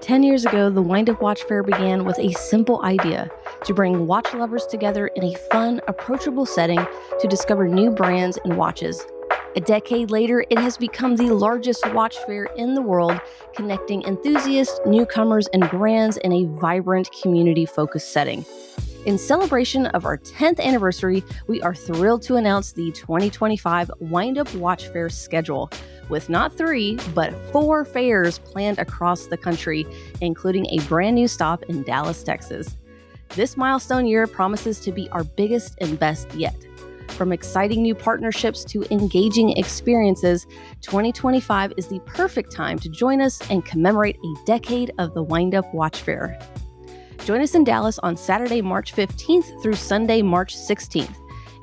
10 years ago, the Wind Up Watch Fair began with a simple idea to bring watch lovers together in a fun, approachable setting to discover new brands and watches. A decade later, it has become the largest watch fair in the world, connecting enthusiasts, newcomers, and brands in a vibrant, community-focused setting. In celebration of our 10th anniversary, we are thrilled to announce the 2025 Wind Up Watch Fair schedule, with not 3, but 4 fairs planned across the country, including a brand new stop in Dallas, Texas. This milestone year promises to be our biggest and best yet. From exciting new partnerships to engaging experiences, 2025 is the perfect time to join us and commemorate a decade of the Wind Up Watch Fair. Join us in Dallas on Saturday, March 15th through Sunday, March 16th.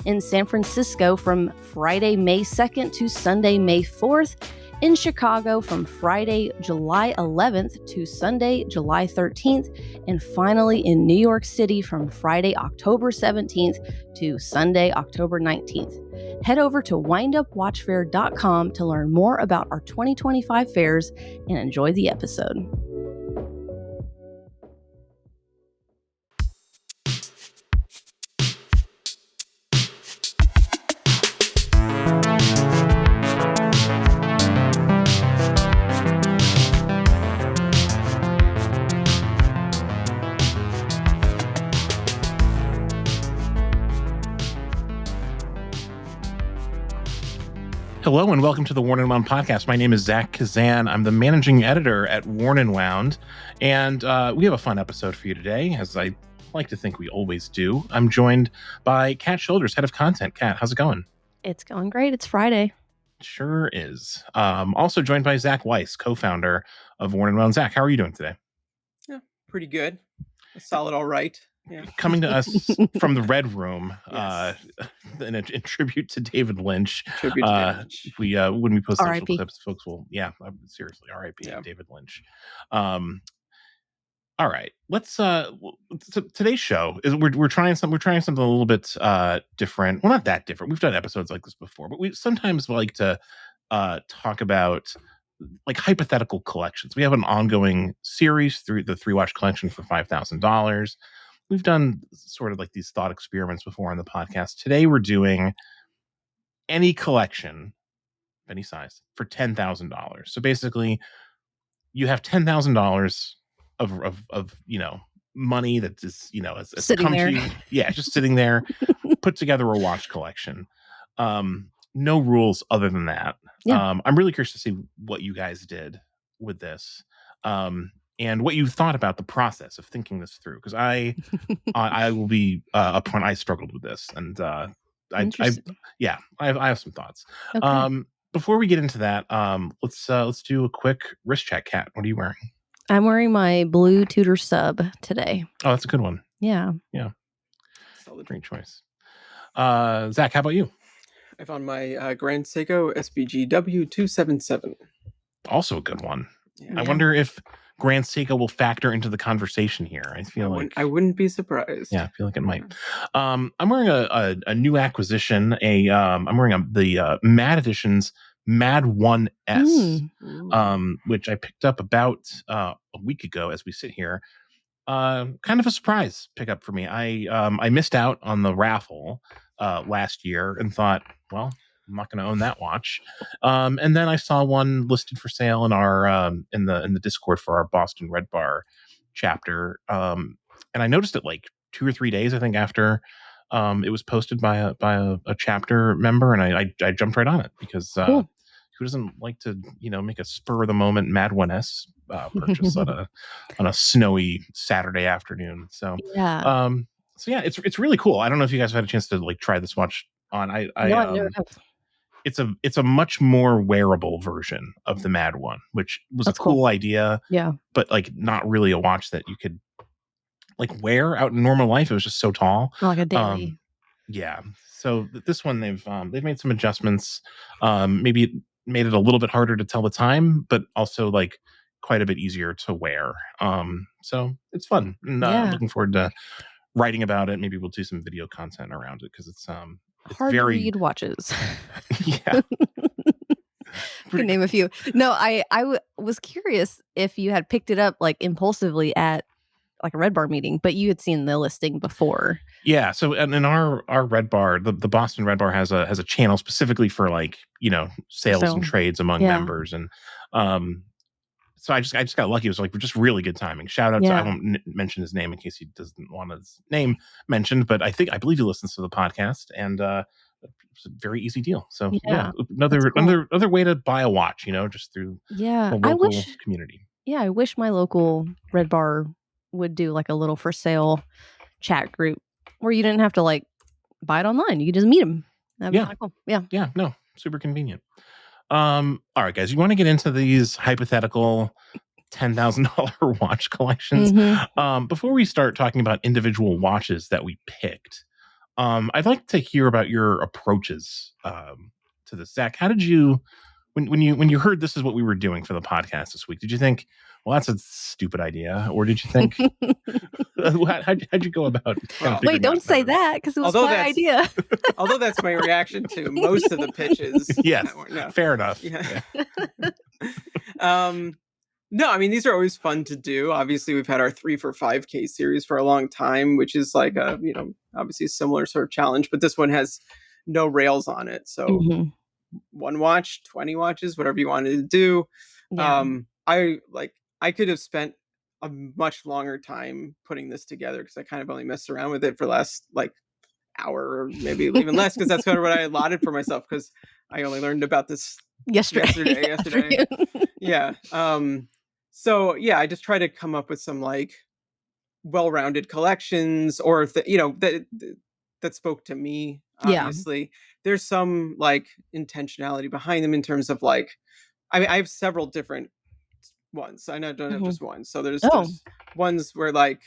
In San Francisco from Friday, May 2nd to Sunday, May 4th. In Chicago from Friday, July 11th to Sunday, July 13th. And finally in New York City from Friday, October 17th to Sunday, October 19th. Head over to windupwatchfair.com to learn more about our 2025 fairs and enjoy the episode. Hello and welcome to the Worn and Wound podcast. My name is Zach Kazan. I'm the managing editor at Worn and Wound, and we have a fun episode for you today, as I like to think we always do. I'm joined by Kat Shoulders, head of content. Kat, how's it going? It's going great. It's Friday. Sure is. Also joined by Zach Weiss, co-founder of Worn and Wound. Zach, how are you doing today? Yeah, pretty good. A solid all right. Yeah. Coming to us from the Red Room, Yes. in tribute to David Lynch. Tribute to David Lynch. We when we post social R.I.P. clips, folks will seriously R.I.P. Yeah. David Lynch. All right, let's today's show is we're trying something a little bit different. Well, not that different. We've done episodes like this before, but we sometimes like to talk about like hypothetical collections. We have an ongoing series through the 3-watch collection for $5,000. We've done sort of like these thought experiments before on the podcast. Today we're doing any collection of any size for $10,000. So basically you have $10,000 of money that is, as Sitting come there. to you. Yeah, just sitting there, put together a watch collection. No rules other than that. Yeah. I'm really curious to see what you guys did with this. And what you thought about the process of thinking this through, because I will be upfront. I struggled with this, and I have some thoughts. Okay. Before we get into that, let's do a quick wrist check. Kat, what are you wearing? I'm wearing my blue Tudor sub today. Oh, that's a good one. Yeah. Solid. Great choice. Zach, how about you? I found my Grand Seiko SBGW 277. Also a good one. Yeah. I wonder if Grand Seiko will factor into the conversation here. I feel I wouldn't be surprised. Yeah, I feel like it might. I'm wearing a new acquisition. I'm wearing the Mad Editions Mad 1S, which I picked up about a week ago as we sit here. Kind of a surprise pickup for me. I missed out on the raffle last year and thought, well, I'm not going to own that watch. And then I saw one listed for sale in our in the Discord for our Boston Red Bar chapter. And I noticed it like 2 or 3 days, I think, after it was posted by a chapter member, and I jumped right on it because Cool. who doesn't like to make a spur of the moment Mad 1S purchase on a snowy Saturday afternoon? So Yeah. it's really cool. I don't know if you guys have had a chance to like try this watch on. No, I never have. It's a much more wearable version of the Mad one, which was That's a cool cool. idea, Yeah. but like not really a watch that you could like wear out in normal life. It was just so tall. Like a daily. Yeah. So this one they've made some adjustments. Maybe it made it a little bit harder to tell the time, but also like quite a bit easier to wear. So it's fun. And I'm looking forward to writing about it. Maybe we'll do some video content around it because it's Hard very to read watches. yeah. Can name a few. No, I was curious if you had picked it up like impulsively at like a Red Bar meeting, but you had seen the listing before. Yeah. So in our Red Bar, the Boston Red Bar has a channel specifically for like, sales and trades among members. And so I just got lucky. It was like just really good timing. Shout out to, I won't mention his name in case he doesn't want his name mentioned, but I believe he listens to the podcast, and it's a very easy deal. So another way to buy a watch, just through the local community. Yeah, I wish my local Red Bar would do like a little for sale chat group where you didn't have to like buy it online. You could just meet them. That'd be kind of cool. Yeah. Yeah. No, super convenient. All right, guys, you want to get into these hypothetical $10,000 watch collections? Before we start talking about individual watches that we picked, I'd like to hear about your approaches to this. Zach, how did you, when you heard this is what we were doing for the podcast this week, did you think, well, that's a stupid idea, or did you think, how'd you go about? Wait, don't say that, because it was my idea. Although that's my reaction to most of the pitches. Yes, fair enough. Yeah. No, I mean, these are always fun to do. Obviously, we've had our 3 for 5K series for a long time, which is like a, obviously a similar sort of challenge, but this one has no rails on it. So 1 watch, 20 watches, whatever you wanted to do. Yeah. I could have spent a much longer time putting this together, because I kind of only messed around with it for the last like hour, or maybe even less, because that's kind of what I allotted for myself, because I only learned about this yesterday. Yeah. So yeah, I just try to come up with some like well-rounded collections, or that spoke to me. Obviously, there's some like intentionality behind them in terms of like, I mean, I have several different ones. I don't have just one. So there's ones where like,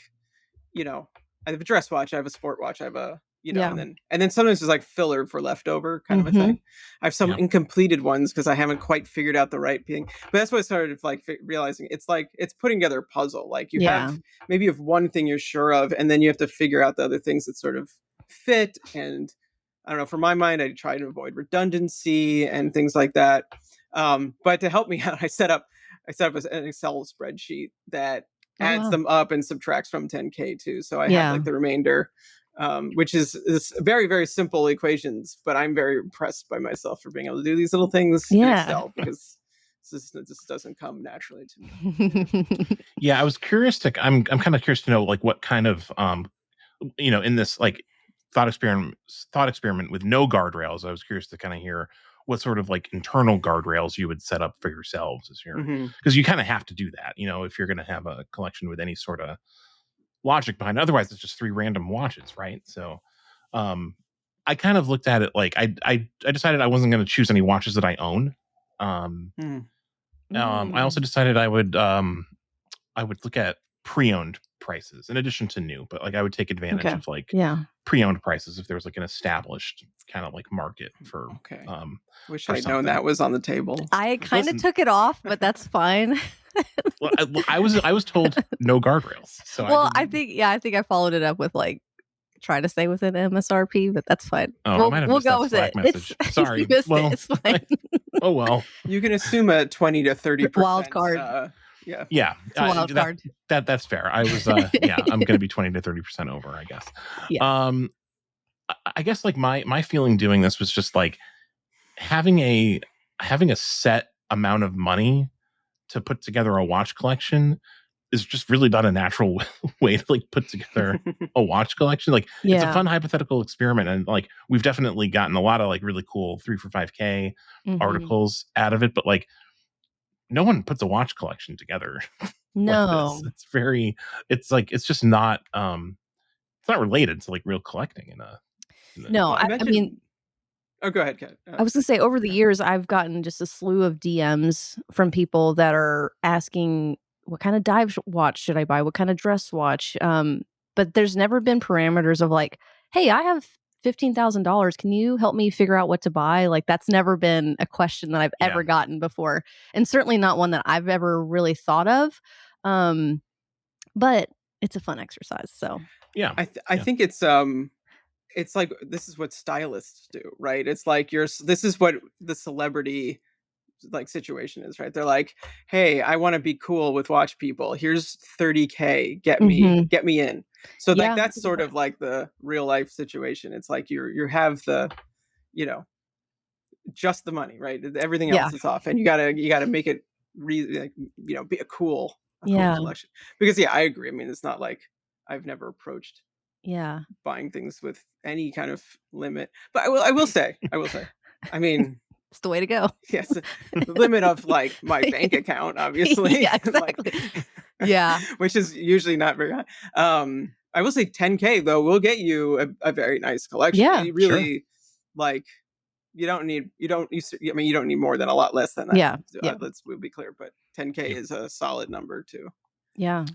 I have a dress watch, I have a sport watch, I have a and then sometimes there's like filler for leftover kind of a thing. I have some incompleted ones because I haven't quite figured out the right thing. But that's what I started like realizing. It's like it's putting together a puzzle. Like you have maybe you have one thing you're sure of, and then you have to figure out the other things that sort of fit. And I don't know. For my mind, I try to avoid redundancy and things like that. But to help me out, I set up an Excel spreadsheet that adds them up and subtracts from 10K too. So I have like the remainder. Which is very, very simple equations, but I'm very impressed by myself for being able to do these little things in Excel, because this doesn't come naturally to me. Yeah, I was curious I'm kind of curious to know like what kind of in this like thought experiment with no guardrails. I was curious to kind of hear what sort of like internal guardrails you would set up for yourselves this year, because you kind of have to do that, if you're going to have a collection with any sort of logic behind it. Otherwise it's just 3 random watches, right? So I kind of looked at it like I decided I wasn't going to choose any watches that I own. I also decided I would look at pre-owned prices in addition to new, but like I would take advantage of like pre-owned prices if there was like an established kind of like market for wish I'd known that was on the table. I kind of took it off, but that's fine. Well, I was told no guardrails. So I think I followed it up with like try to stay within MSRP, but that's fine. Oh, we'll go with it. Sorry. Well, it's fine. Oh well. You can assume a 20 to 30% wild card. Yeah, it's a wild card. That's fair. I was I'm going to be 20 to 30% over, I guess. Yeah. I guess like my feeling doing this was just like having a set amount of money to put together a watch collection is just really not a natural way to like put together a watch collection. Like it's a fun hypothetical experiment, and like we've definitely gotten a lot of like really cool 3 for 5K articles out of it, but like no one puts a watch collection together. No. Like it's just not it's not related to like real collecting No, I mean, oh, go ahead, Kat. I was going to say, over the years, I've gotten just a slew of DMs from people that are asking, what kind of dive watch should I buy? What kind of dress watch? But there's never been parameters of like, hey, I have $15,000. Can you help me figure out what to buy? Like, that's never been a question that I've ever gotten before. And certainly not one that I've ever really thought of. But it's a fun exercise. So, yeah, I think it's like, this is what stylists do, right? It's like this is what the celebrity like situation is, right? They're like, hey, I want to be cool with watch people. Here's $30K. Get me in. So like that's sort of like the real life situation. It's like you have the, just the money, right? Everything else is off, and you gotta make it really, like, be a cool collection. Because I agree. I mean, it's not like I've never approached buying things with any kind of limit, but I will say, I mean, it's the way to go. Yes, the limit of like my bank account, obviously. Yeah, exactly. Which is usually not very high. I will say 10K though will get you a very nice collection. Yeah, you really like. You don't need more than a lot less than that. Yeah. We'll be clear, but 10K is a solid number too. Yeah.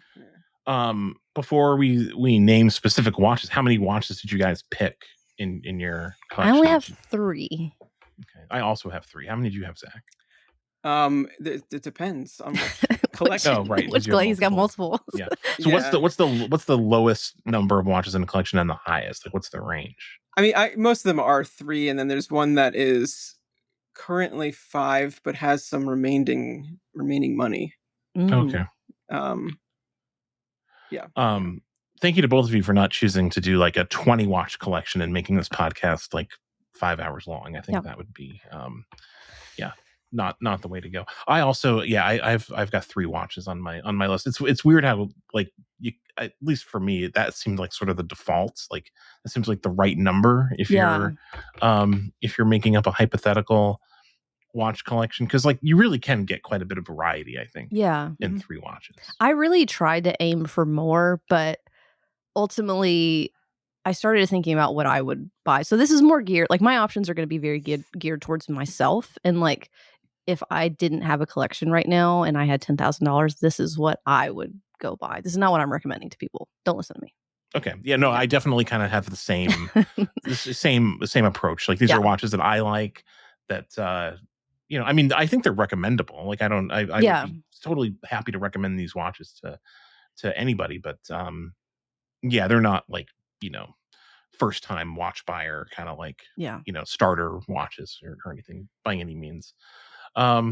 Before we name specific watches, how many watches did you guys pick in your collection? I only have 3. Okay. I also have 3. How many do you have, Zach? It depends on which collection. Oh, right. He's got multiple. Yeah. So what's the lowest number of watches in a collection and the highest? Like, what's the range? I mean, most of them are 3, and then there's one that is currently 5, but has some remaining money. Okay. Yeah. Thank you to both of you for not choosing to do like a 20 watch collection and making this podcast like 5 hours long. I think that would be, not the way to go. I also, I've got 3 watches on my list. It's weird how like at least for me, that seemed like sort of the default. Like it seems like the right number if you're making up a hypothetical watch collection, because like you really can get quite a bit of variety, I think. In 3 watches. I really tried to aim for more, but ultimately I started thinking about what I would buy. So this is more geared, like my options are going to be very geared towards myself. And like, if I didn't have a collection right now and I had $10,000, this is what I would go buy. This is not what I'm recommending to people. Don't listen to me. Okay. Yeah, no, I definitely kind of have the same same approach. Like these are watches that I like that, I mean, I think they're recommendable. Like I would be totally happy to recommend these watches to anybody, but they're not like, first time watch buyer kind of like, starter watches or anything by any means. Are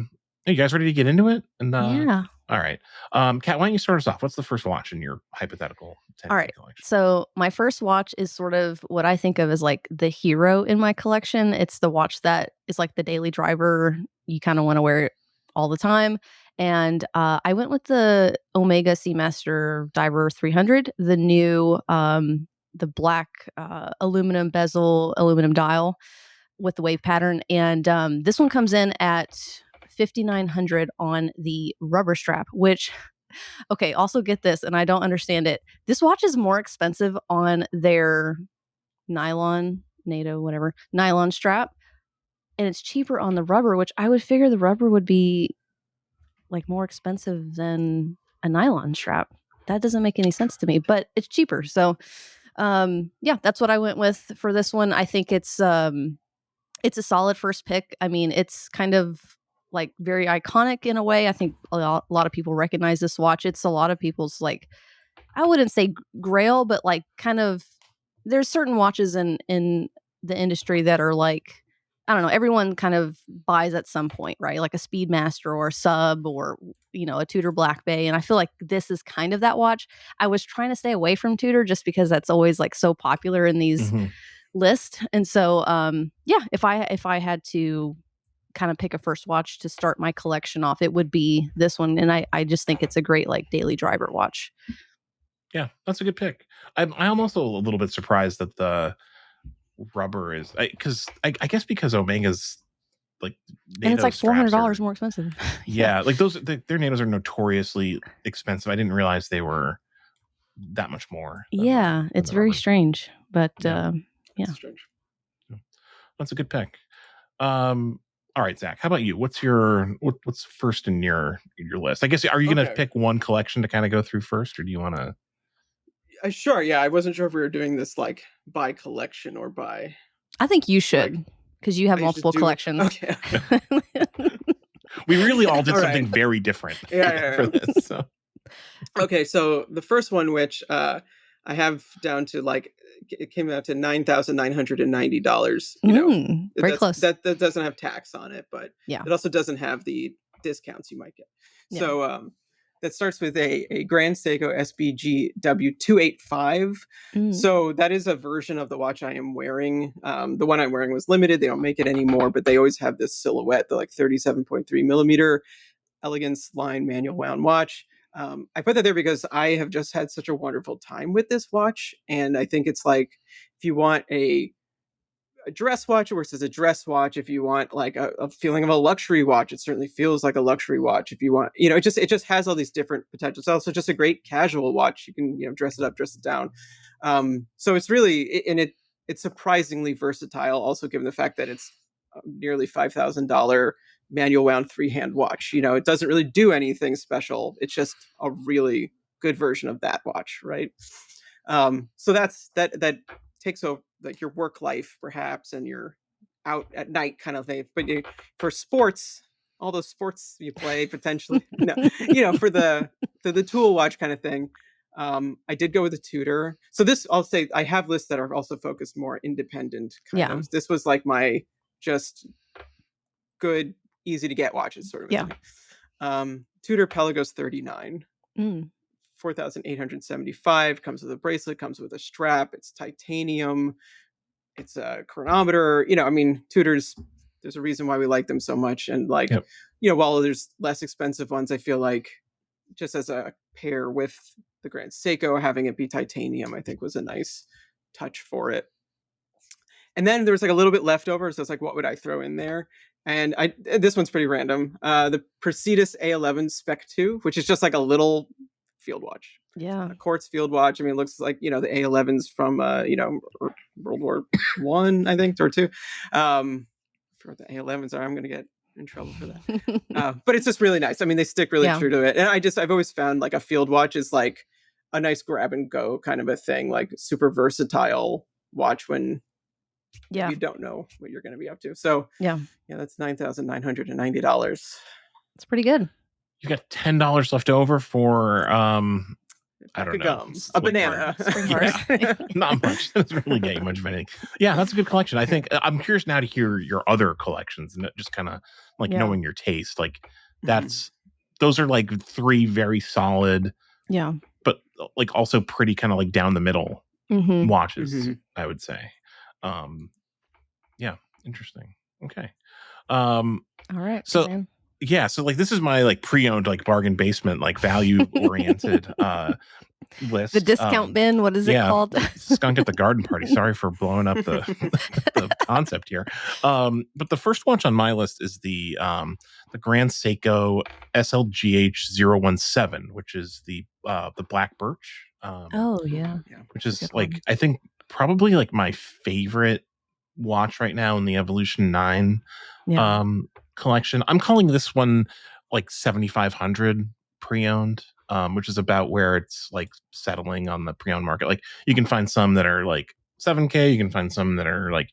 you guys ready to get into it? And all right. Kat, why don't you start us off? What's the first watch in your hypothetical 10K all right collection? So my first watch is sort of what I think of as like the hero in my collection. It's the watch that is like the daily driver. You kind of want to wear it all the time. And I went with the Omega Seamaster Diver 300, the new the black aluminum bezel, aluminum dial with the wave pattern. And this one comes in at $5,900 on the rubber strap, which, okay, also get this, and I don't understand it. This watch is more expensive on their nylon strap, and it's cheaper on the rubber, which I would figure the rubber would be like more expensive than a nylon strap. That doesn't make any sense to me, but it's cheaper. So that's what I went with for this one. I think it's a solid first pick. I mean, it's kind of like very iconic in a way. I think a lot of people recognize this watch. It's a lot of people's, like, I wouldn't say grail, but like kind of, there's certain watches in the industry that are like, I don't know, everyone kind of buys at some point, right? Like a Speedmaster or a Sub or, a Tudor Black Bay. And I feel like this is kind of that watch. I was trying to stay away from Tudor just because that's always like so popular in these list. And so if I had to kind of pick a first watch to start my collection off, it would be this one. And I just think it's a great like daily driver watch. Yeah, that's a good pick. I'm almost a little bit surprised that the rubber is, because I guess because Omega's like, and it's like $400 more expensive. Yeah, like their nanos are notoriously expensive. I didn't realize they were that much more. It's very strange, but That's strange. That's a good pick. All right, Zach, how about you? What's first in your list? I guess, are you going to pick one collection to kind of go through first, or do you want to? Sure. Yeah, I wasn't sure if we were doing this like by collection or by. I think you should, because you have multiple collections. Okay. We really all did something very different. For this. So. Okay, so the first one, which I have down to like, it came out to $9,990. You know, very close. That doesn't have tax on it, but it also doesn't have the discounts you might get. Yeah. So that starts with a Grand Seiko SBG W285. So that is a version of the watch I am wearing. The one I'm wearing was limited. They don't make it anymore, but they always have this silhouette, the like 37.3 millimeter Elegance line manual wound watch. I put that there because I have just had such a wonderful time with this watch. And I think it's like, if you want a dress watch versus a dress watch, if you want like a feeling of a luxury watch, it certainly feels like a luxury watch. If you want, you know, it just has all these different potentials. It's also just a great casual watch. You can, you know, dress it up, dress it down. So it's really, and it's surprisingly versatile, also given the fact that it's nearly $5,000 manual wound freehand watch. You know, it doesn't really do anything special. It's just a really good version of that watch, right? So that takes over like your work life perhaps, and you're out at night kind of thing. But for sports, all those sports you play potentially, no, you know, for the tool watch kind of thing. I did go with a Tudor. So this, I'll say, I have lists that are also focused more independent kind of. This was like my just good, easy to get watches sort of thing. Tudor Pelagos 39. 4,875, comes with a bracelet, comes with a strap, it's titanium, it's a chronometer. You know, I mean, Tudors, there's a reason why we like them so much. And like, you know, while there's less expensive ones, I feel like just as a pair with the Grand Seiko, having it be titanium, I think was a nice touch for it. And then there was like a little bit left over, so it's like, what would I throw in there? And this one's pretty random. The Presidus A11 Spec 2, which is just like a little field watch. A quartz field watch. I mean, it looks like, you know, the A11s from you know, World War I, I think, or two. For the A11s are, I'm going to get in trouble for that. But it's just really nice. I mean, they stick really true to it. And I've always found like a field watch is like a nice grab and go kind of a thing, like super versatile watch when you don't know what you're going to be up to. So that's $9,990. It's pretty good. You got $10 left over for I don't know, gums, a banana. Not much. Doesn't really get you much of anything. Yeah, that's a good collection. I think I'm curious now to hear your other collections and just kind of like knowing your taste. Like those are like three very solid, but like also pretty kind of like down the middle watches, I would say. Yeah, interesting. Okay. All right. So Kazan. yeah, so like this is my like pre-owned like bargain basement like value oriented list. The discount bin. What is it called? Skunk at the garden party. Sorry for blowing up the concept here. But the first watch on my list is the Grand Seiko SLGH 017, which is the black birch. Which is like I think probably like my favorite watch right now in the Evolution 9 collection. I'm calling this one like 7,500 pre-owned, which is about where it's like settling on the pre-owned market. Like you can find some that are like 7K, you can find some that are like,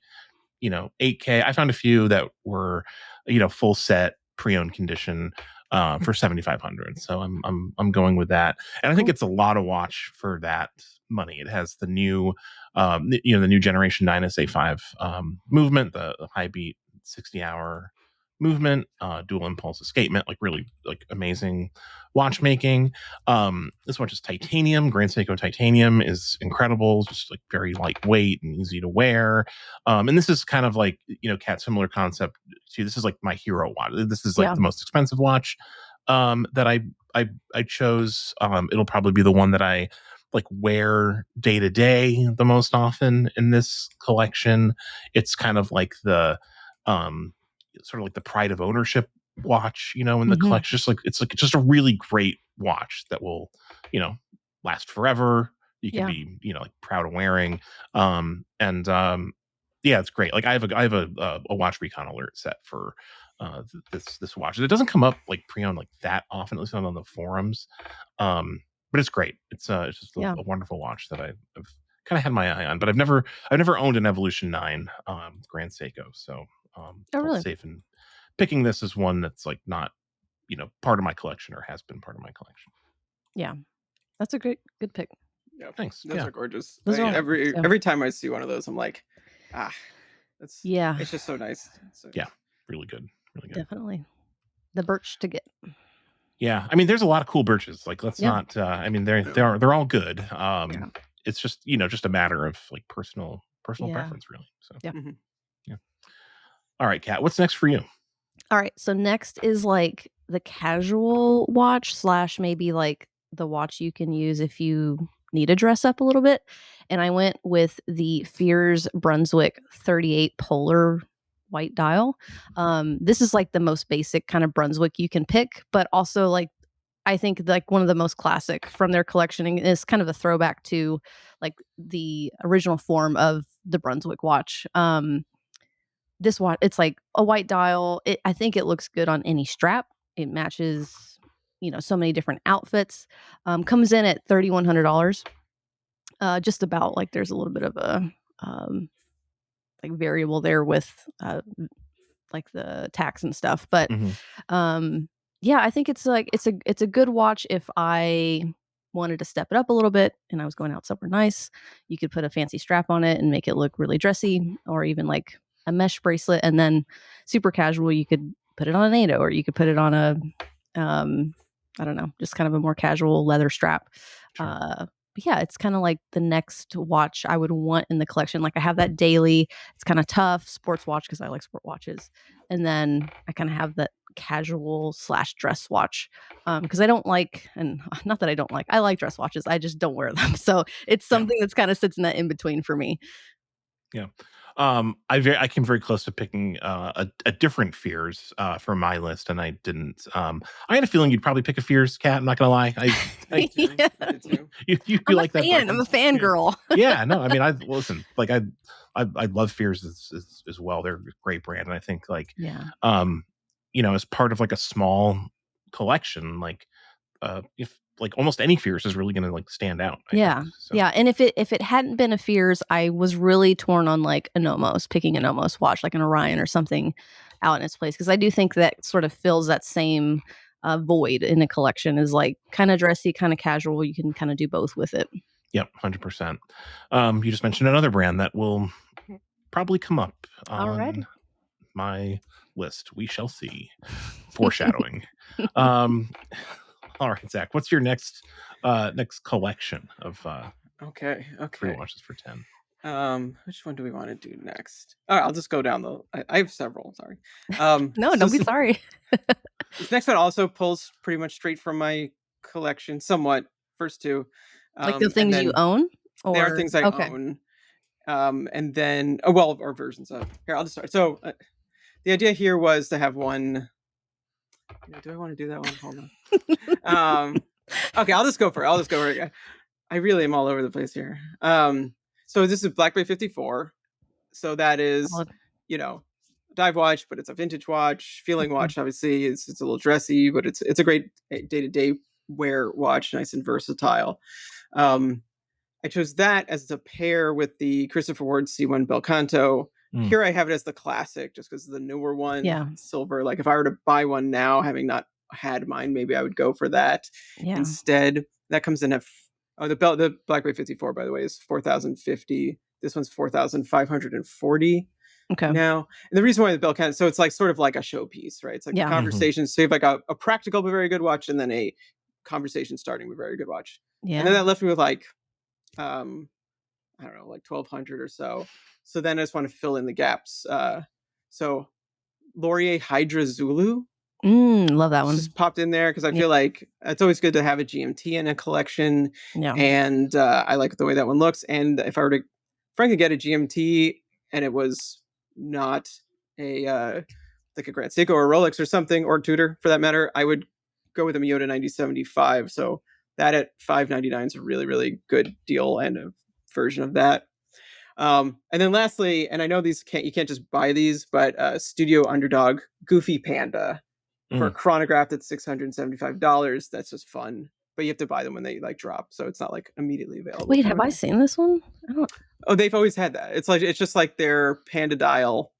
you know, 8K. I found a few that were, you know, full set pre-owned condition for 7,500. So I'm going with that. And I think it's a lot of watch for that money. It has the new the new generation 9SA5 movement, the high beat 60-hour movement, dual impulse escapement, like really like amazing watchmaking. This watch is titanium. Grand Seiko titanium is incredible, just like very lightweight and easy to wear. And this is kind of like, you know, Kat, similar concept to this is like my hero watch. This is like the most expensive watch that I chose. It'll probably be the one that I like wear day to day the most often in this collection. It's kind of like the sort of like the pride of ownership watch, you know, in the collection. Just like it's like just a really great watch that will, you know, last forever. You can be, you know, like proud of wearing. Yeah, it's great. Like I have a watch recon alert set for this watch. It doesn't come up like pre-owned like that often, at least not on the forums. But it's great. It's just a wonderful watch that I've kind of had my eye on, but I've never owned an Evolution 9 Grand Seiko. So really? safe in picking this as one that's like not, you know, part of my collection or has been part of my collection. Yeah, that's a good pick. Yeah, Thanks. Those are gorgeous. Those are every time I see one of those, I'm like, it's just so nice. So, yeah, really good. Definitely the birch to get. Yeah, I mean, there's a lot of cool birches. Like, let's not. I mean, they're all good. It's just just a matter of like personal preference, really. So yeah. Yeah. All right, Kat, what's next for you? All right, so next is like the casual watch / maybe like the watch you can use if you need to dress up a little bit. And I went with the Fears Brunswick 38 Polar white dial. This is like the most basic kind of Brunswick you can pick, but also like I think like one of the most classic from their collection, and is kind of a throwback to like the original form of the Brunswick watch. This watch, it's like a white dial. I think it looks good on any strap. It matches, so many different outfits. Comes in at $3,100. Just about like there's a little bit of a like variable there with like the tax and stuff, but yeah, I think it's like it's a good watch if I wanted to step it up a little bit and I was going out somewhere nice. You could put a fancy strap on it and make it look really dressy, or even like a mesh bracelet. And then super casual, you could put it on an NATO, or you could put it on a I don't know, just kind of a more casual leather strap. Sure. But yeah, it's kind of like the next watch I would want in the collection. Like I have that daily, it's kind of tough sports watch because I like sport watches. And then I kind of have that casual / dress watch because I don't like, and not that I don't like, I like dress watches. I just don't wear them. So it's something that's kind of sits in that in between for me. Yeah. I came very close to picking a different Fears for my list, and I didn't. I had a feeling you'd probably pick a Fears, Cat. I'm not gonna lie. I you like that? I'm a fan girl. Yeah, no, I mean, I listen. Like I love Fears as well. They're a great brand, and I think like as part of like a small collection, like if like almost any Fears is really gonna like stand out. I think, so. Yeah. And if it hadn't been a Fears, I was really torn on like picking a Nomos watch, like an Orion or something out in its place, because I do think that sort of fills that same void in a collection, is like kind of dressy, kind of casual. You can kind of do both with it. Yep, 100%. You just mentioned another brand that will probably come up on my list. We shall see. Foreshadowing. All right, Zach, what's your next collection of free watches for 10? Which one do we want to do next? All right, I'll just go down I have several. Sorry. No, don't be sorry. This next one also pulls pretty much straight from my collection, somewhat. First two, like the things you own. They are things I own. And then or versions of. Here, I'll just start. So the idea here was to have one. Do I want to do that one? Hold on. Okay, I'll just go for it. I really am all over the place here. So this is Blackberry 54. So that is, dive watch, but it's a vintage watch. Feeling watch, obviously, it's a little dressy, but it's a great day-to-day wear watch, nice and versatile. I chose that as the pair with the Christopher Ward C1 Belcanto. Here I have it as the classic, just because the newer one, silver. Like if I were to buy one now, having not had mine, maybe I would go for that instead. That comes in at the Blackberry 54, by the way, is $4,050. This one's $4,540 now. And the reason why the Belcanto, so it's like sort of like a showpiece, right? It's like a conversation. So you have like a practical but very good watch, and then a conversation starting with very good watch. Yeah. And then that left me with like I don't know, like 1,200 or so. So then I just want to fill in the gaps. So Laurier Hydra Zulu. Love that one. Just popped in there because I feel like it's always good to have a GMT in a collection. Yeah. And I like the way that one looks. And if I were to frankly get a GMT and it was not like a Grand Seiko or Rolex or something, or Tudor for that matter, I would go with a Miyota 9075. So that at $599 is a really, really good deal and a version of that. And then lastly, and I know you can't just buy these, but Studio Underdog Goofy Panda for a chronograph that's $675. That's just fun, but you have to buy them when they like drop, so it's not like immediately available. Wait, have I seen this one? I don't. Oh, they've always had that. It's just like their Panda dial.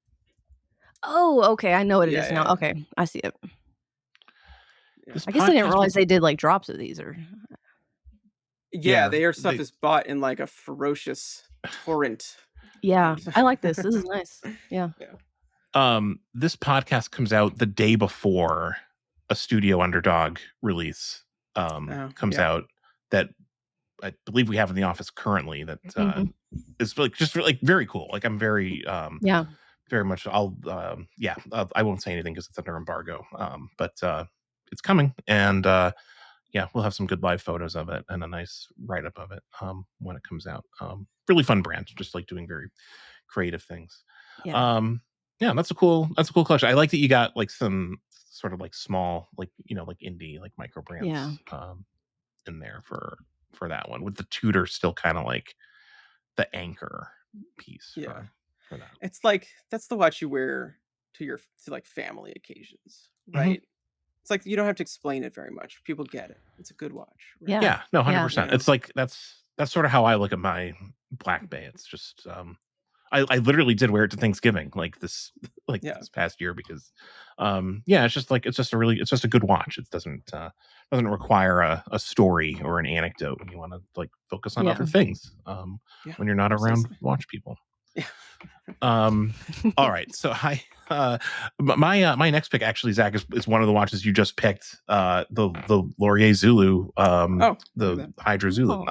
Oh, okay, I know what it is now. Okay, I see it. Yeah. I guess I didn't realize they did like drops of these, or. Yeah, their stuff is bought in like a ferocious torrent. Yeah, I like this. This is nice. Yeah. This podcast comes out the day before a Studio Underdog release comes out that I believe we have in the office currently that is like just like very cool. Like I'm very very much I won't say anything because it's under embargo. But it's coming, and we'll have some good live photos of it and a nice write-up of it when it comes out. Really fun brand, just like doing very creative things. That's a cool collection. I like that you got like some sort of like small, like, you know, like indie, like micro brands in there for that one, with the Tudor still kind of like the anchor piece for that. It's like that's the watch you wear to like family occasions, right? It's like you don't have to explain it very much. People get it. It's a good watch. Right? Yeah, no, 100%. It's like that's sort of how I look at my Black Bay. It's just I literally did wear it to Thanksgiving this past year because it's just a good watch. It doesn't require a story or an anecdote when you want to like focus on other things when you're not around watch people. All right, so my next pick actually, Zach, is one of the watches you just picked, the Laurier Zulu, the Hydra Zulu.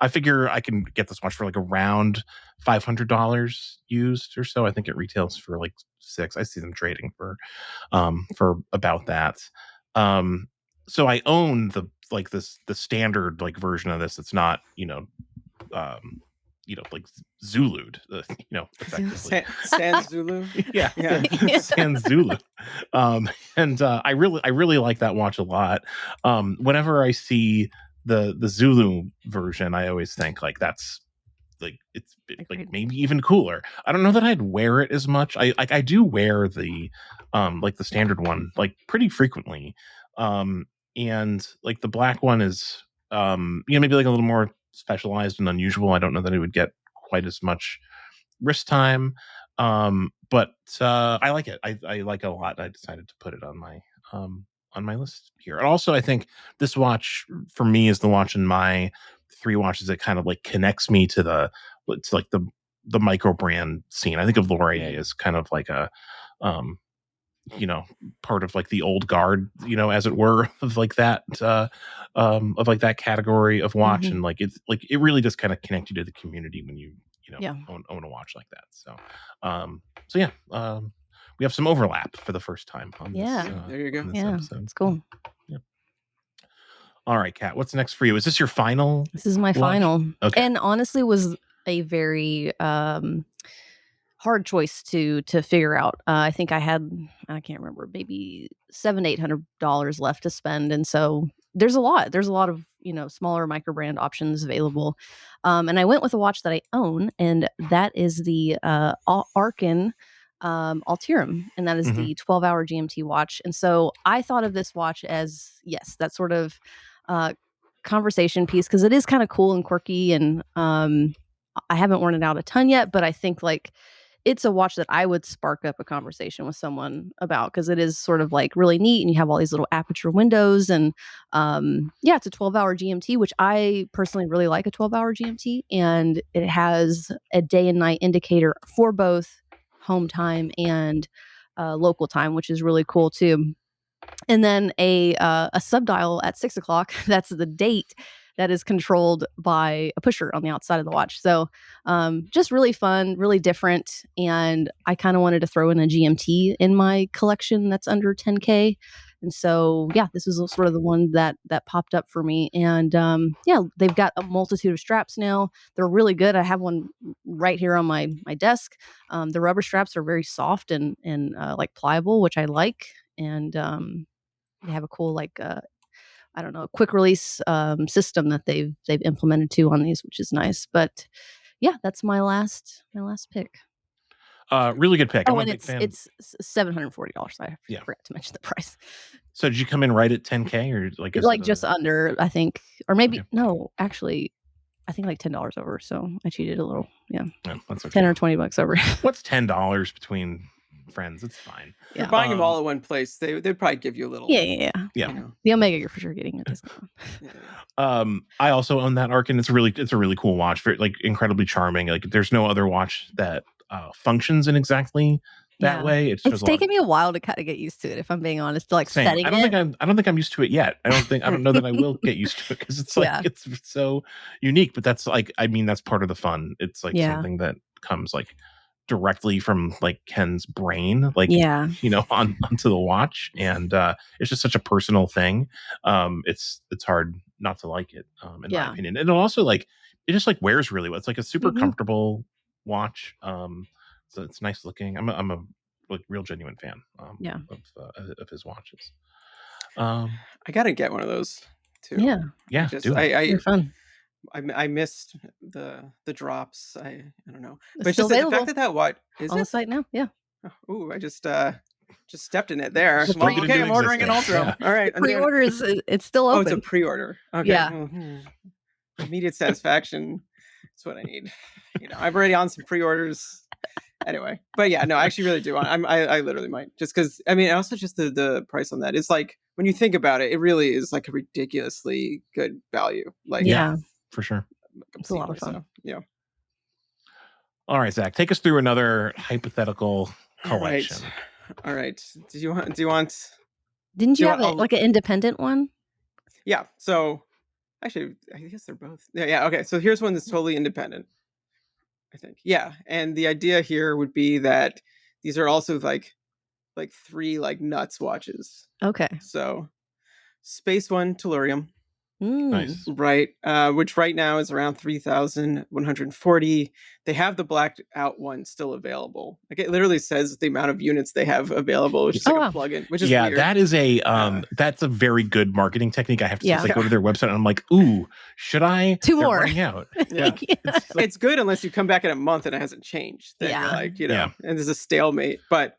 I figure I can get this watch for like around $500 used or so. I think it retails for like $600. I see them trading for about that. So I own the standard like version of this. It's not like Zulu'd, effectively. Sans Zulu. Sans Zulu. And I really like that watch a lot. Whenever I see the Zulu version, I always think like that's like it's like maybe even cooler. I don't know that I'd wear it as much. I do wear the like the standard one like pretty frequently. And like the black one is maybe like a little more specialized and unusual. I don't know that it would get quite as much wrist time, but I like it. I like it a lot. I decided to put it on my list here. And also, I think this watch for me is the watch in my three watches that kind of like connects me to the micro brand scene. I think of Laurier as kind of like a part of like the old guard, as it were, of like that category of watch. And like it's like it really does kind of connect you to the community when you own a watch like that. So we have some overlap for the first time on this. There you go. Episode. It's cool. All right, Kat, what's next for you? Is this your final? This is my watch? final. Okay. And honestly was a very hard choice to figure out. I think I can't remember, maybe $700 to $800 left to spend, and so there's a lot of smaller micro brand options available. And I went with a watch that I own, and that is the Arkin Altirum, and that is the 12-hour GMT watch. And so I thought of this watch as that sort of conversation piece, because it is kind of cool and quirky, and I haven't worn it out a ton yet, but I think like it's a watch that I would spark up a conversation with someone about, because it is sort of like really neat, and you have all these little aperture windows, and it's a 12-hour GMT, which I personally really like a 12-hour GMT, and it has a day and night indicator for both home time and local time, which is really cool too. And then a subdial at 6 o'clock. That's the date that is controlled by a pusher on the outside of the watch. So just really fun, really different. And I kind of wanted to throw in a GMT in my collection that's under 10K. And so, this was sort of the one that popped up for me. And they've got a multitude of straps now. They're really good. I have one right here on my desk. The rubber straps are very soft and like pliable, which I like. And they have a cool quick release system that they've implemented too on these, which is nice. But that's my last pick. Really good pick. And it's $740. I forgot to mention the price. So did you come in right at 10K or like just under, I think, or maybe no, actually, I think like $10 over. So I cheated a little. Yeah, that's okay. $10 or $20 over. What's $10 between friends. It's fine. If you're buying them all at one place, they'd probably give you a little. Yeah. You know. The Omega, you're for sure getting a discount. I also own that Arc, and it's a really cool watch. Very, like, incredibly charming. Like, there's no other watch that functions in exactly that way. It's taken me a while to kind of get used to it, if I'm being honest. To, like, same. setting I don't think I'm used to it yet. I don't know that I will get used to it, because it's like it's so unique. But that's like, I mean, that's part of the fun. It's like something that comes like directly from like Ken's brain, like, you know, onto the watch, and it's just such a personal thing. It's hard not to like it, in my opinion. And also, like, it just like wears really well. It's like a super comfortable watch. So it's nice looking. I'm a like real genuine fan of his watches. I gotta get one of those too. Yeah, They're fun. I missed the drops. I don't know, It's but still just available. the fact that watch is on the site now. Oh, I just stepped in it there. Well, okay, I'm ordering an Ultra. All right, pre-order is it's still open. Oh, it's a pre-order. Okay. Yeah. Immediate satisfaction. That's what I need. You know, I'm already on some pre-orders. Anyway, but yeah, no, I actually really do want. I literally might, just because, I mean, also just the price on that is like, when you think about it, it really is like a ridiculously good value. Like, for sure, it's a lot of fun. So, All right, Zach, take us through another hypothetical collection. All right. Do you want? Didn't you have like an independent one? Yeah. So actually, I guess they're both. Yeah. Okay. So here's one that's totally independent, I think. Yeah. And the idea here would be that these are also like 3 like nuts watches. Okay. So Space One Tellurium. Nice. Right. Which right now is around 3,140. They have the blacked out one still available. Like, it literally says the amount of units they have available, which is like a plugin, which is weird. That is a that's a very good marketing technique. I have to just, like, go to their website and I'm like, ooh, should I? 2 more. Running out. It's good unless you come back in a month and it hasn't changed. Then you're like, you know, and there's a stalemate. But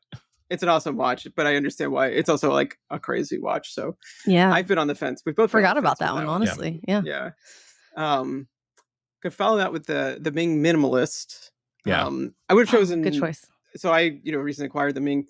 it's an awesome watch, but I understand why. It's also like a crazy watch. So I've been on the fence. We both forgot about that one, honestly. Yeah. Could follow that with the Ming Minimalist. Yeah. I would have chosen good choice. So I, recently acquired the Ming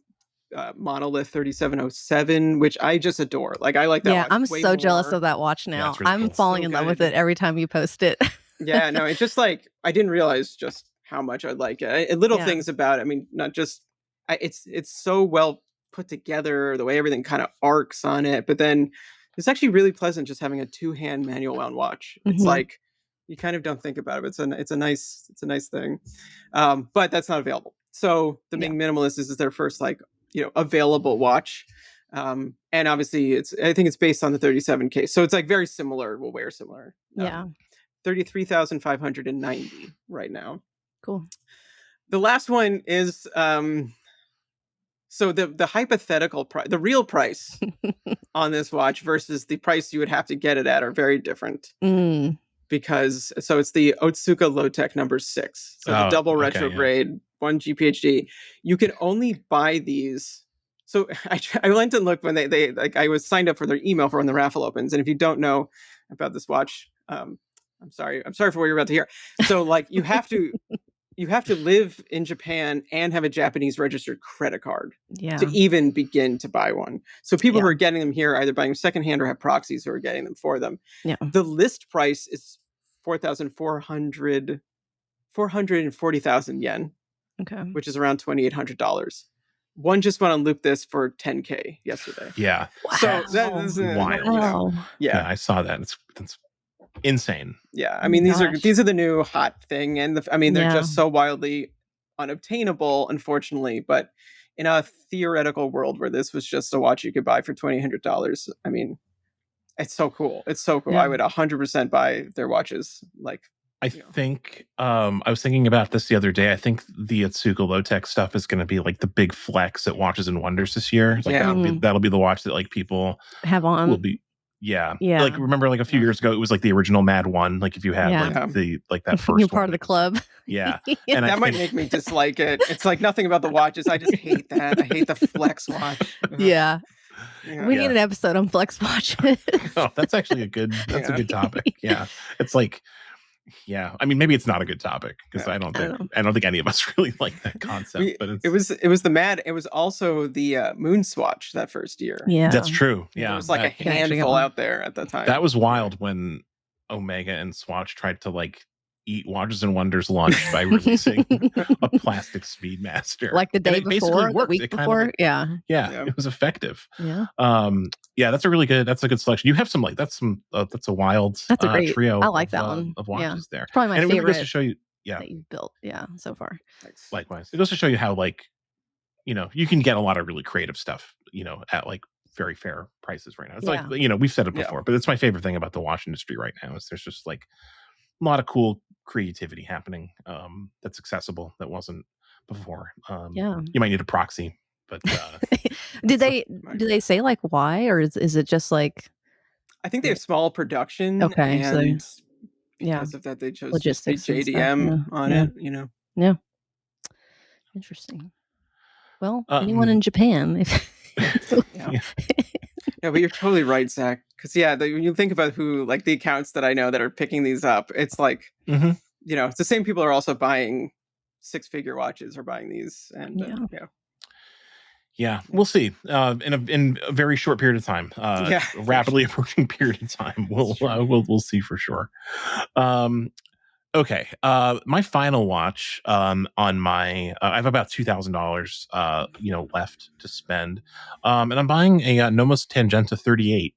Monolith 3707, which I just adore. Like, I like that watch. I'm so jealous of that watch now. Yeah, really I'm cool. falling in love with it every time you post it. Yeah, no, it's just like, I didn't realize just how much I like it. And little things about it. I mean, not just it's so well put together, the way everything kind of arcs on it, but then it's actually really pleasant just having a 2-hand manual wound watch. It's like, you kind of don't think about it. It's a nice thing. But that's not available. So the Ming Minimalist is their first, like, available watch. And obviously I think it's based on the 37K. So it's like very similar, will wear similar. 33,590 right now. Cool. The last one is so the hypothetical price, the real price on this watch versus the price you would have to get it at are very different. Because it's the Otsuka Low-Tech number 6. So the double retrograde, 1 GPHD. You can only buy these. So I went and looked when they like, I was signed up for their email for when the raffle opens. And if you don't know about this watch, I'm sorry for what you're about to hear. So, like, you have to live in Japan and have a Japanese registered credit card to even begin to buy one. So people who are getting them here are either buying them secondhand or have proxies who are getting them for them. Yeah. The list price is 440,000 yen. Okay. Which is around $2,800. One just went on Loop This for 10K yesterday. Yeah. Wow. So that is wild. Wow. Yeah, I saw that. It's insane. Yeah, I mean, these are the new hot thing, and they're just so wildly unobtainable, unfortunately. But in a theoretical world where this was just a watch you could buy for $2,800, I mean, it's so cool. It's so cool. Yeah. I would 100% buy their watches. Like, I think I was thinking about this the other day. I think the Otsuka Low-Tech stuff is going to be like the big flex at Watches and Wonders this year. Like, that'll be the watch that, like, people have on. Will be. Yeah. Like, remember, like, a few years ago, it was like the original Mad One. Like, if you had like that first You're part of the club. Yeah. And that might make me dislike it. It's like nothing about the watches. I just hate that. I hate the flex watch. Yeah. We need an episode on flex watches. Oh, that's actually a good topic. Yeah. It's like, Yeah, I mean, maybe it's not a good topic because I don't think any of us really like that concept. But it was it was also the moon swatch that first year. Yeah, that's true. Yeah, there was like a handful out there at the time. That was wild when Omega and Swatch tried to like eat Watches and Wonders lunch by releasing a plastic Speedmaster, like the day before, the week before. Yeah, it was effective. Yeah, that's a good selection. You have some that's a wild that's a great trio. I like that one of watches there. It's probably my favorite. It really goes to show you, that you've built, so far. Likewise, it goes to show you how you can get a lot of really creative stuff, at like very fair prices right now. It's like, we've said it before, but it's my favorite thing about the watch industry right now is there's just like a lot of cool creativity happening that's accessible that wasn't before. You might need a proxy, but do they say like why, or is it just like I think they have small production, and because of that they chose logistics to be JDM on it, Yeah. Interesting. Well, anyone in Japan yeah, but you're totally right, Zach. Because when you think about who, like the accounts that I know that are picking these up, it's like, it's the same people are also buying 6-figure watches or buying these, and we'll see. In a very short period of time, rapidly approaching period of time, we'll see for sure. Okay. My final watch on my I have about $2,000 left to spend. And I'm buying a Nomos Tangenta 38